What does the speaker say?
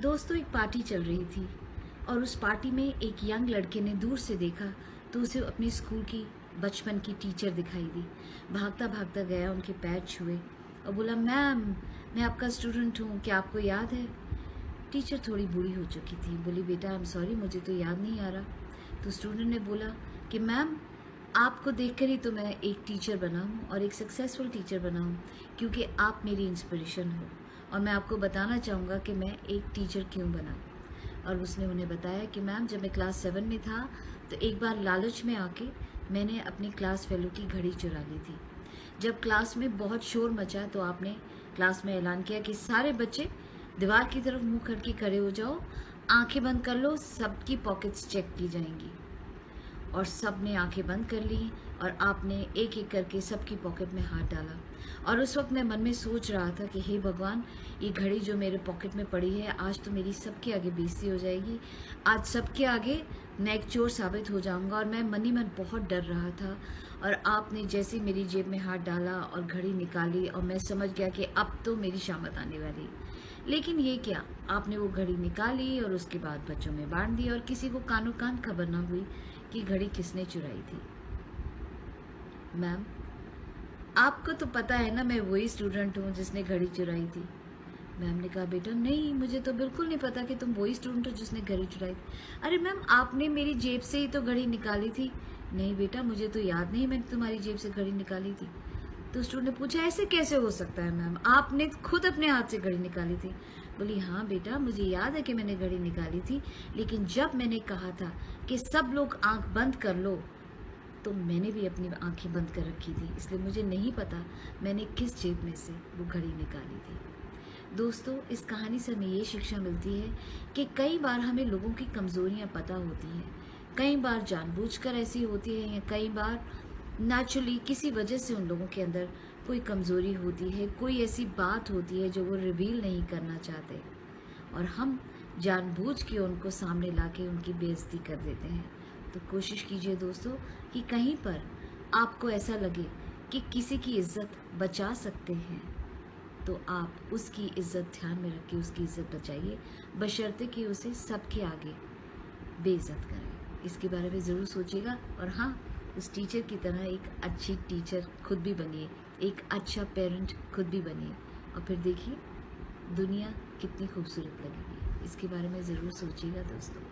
दोस्तों, एक पार्टी चल रही थी और उस पार्टी में एक यंग लड़के ने दूर से देखा तो उसे अपनी स्कूल की बचपन की टीचर दिखाई दी। भागता भागता गया, उनके पैर छुए और बोला, मैम, मैं आपका स्टूडेंट हूँ, क्या आपको याद है? टीचर थोड़ी बूढ़ी हो चुकी थी। बोली, बेटा, आई एम सॉरी, मुझे तो याद नहीं आ रहा। तो स्टूडेंट ने बोला कि मैम, आपको देखकर ही तो मैं एक टीचर बना हूँ और एक सक्सेसफुल टीचर बना हूँ, क्योंकि आप मेरी इंस्पिरेशन हो और मैं आपको बताना चाहूँगा कि मैं एक टीचर क्यों बना। और उसने उन्हें बताया कि मैम, जब मैं क्लास 7 में था तो एक बार लालच में आके मैंने अपनी क्लास फेलो की घड़ी चुरा ली थी। जब क्लास में बहुत शोर मचा तो आपने क्लास में ऐलान किया कि सारे बच्चे दीवार की तरफ मुंह करके खड़े हो जाओ, आंखें बंद कर लो, सबकी पॉकेट्स चेक की जाएंगी। और सब ने आंखें बंद कर ली और आपने एक एक करके सबकी पॉकेट में हाथ डाला। और उस वक्त मैं मन में सोच रहा था कि हे भगवान, ये घड़ी जो मेरे पॉकेट में पड़ी है, आज तो मेरी सबके आगे बेइज्जती हो जाएगी। आज सबके आगे मैं एक चोर साबित हो जाऊंगा। और मैं मन ही मन बहुत डर रहा था। और आपने जैसे मेरी जेब में हाथ डाला और घड़ी निकाली और मैं समझ गया कि अब तो मेरी शामत आने वाली। लेकिन ये क्या, आपने वो घड़ी निकाली और उसके बाद बच्चों में बांट दी और किसी को कानो कान खबर ना हुई कि घड़ी किसने चुराई थी। मैम, आपको तो पता है ना, मैं वही स्टूडेंट हूँ जिसने घड़ी चुराई थी। मैम ने कहा, बेटा नहीं, मुझे तो बिल्कुल नहीं पता कि तुम वही स्टूडेंट हो जिसने घड़ी चुराई थी। अरे मैम, आपने मेरी जेब से ही तो घड़ी निकाली थी। नहीं बेटा, मुझे तो याद नहीं मैंने तुम्हारी जेब से घड़ी निकाली थी। तो स्टूडेंट ने पूछा, ऐसे कैसे हो सकता है मैम, आपने खुद अपने हाथ से घड़ी निकाली थी। बोली, हाँ बेटा, मुझे याद है कि मैंने घड़ी निकाली थी, लेकिन जब मैंने कहा था कि सब लोग आंख बंद कर लो तो मैंने भी अपनी आंखें बंद कर रखी थी, इसलिए मुझे नहीं पता मैंने किस जेब में से वो घड़ी निकाली थी। दोस्तों, इस कहानी से हमें ये शिक्षा मिलती है कि कई बार हमें लोगों की कमज़ोरियाँ पता होती हैं, कई बार जानबूझकर ऐसी होती है या कई बार नेचुरली किसी वजह से उन लोगों के अंदर कोई कमज़ोरी होती है, कोई ऐसी बात होती है जो वो रिवील नहीं करना चाहते और हम जानबूझ के उनको सामने लाके उनकी बेइज्जती कर देते हैं। तो कोशिश कीजिए दोस्तों कि कहीं पर आपको ऐसा लगे कि किसी की इज्जत बचा सकते हैं तो आप उसकी इज्जत ध्यान में रख के उसकी इज्जत बचाइए, बशर्ते कि उसे सबके आगे बेइज्जत करें। इसके बारे में ज़रूर सोचिएगा और हाँ, उस टीचर की तरह एक अच्छी टीचर खुद भी बनिए, एक अच्छा पेरेंट खुद भी बनिए और फिर देखिए दुनिया कितनी खूबसूरत लगेगी। इसके बारे में ज़रूर सोचिएगा दोस्तों।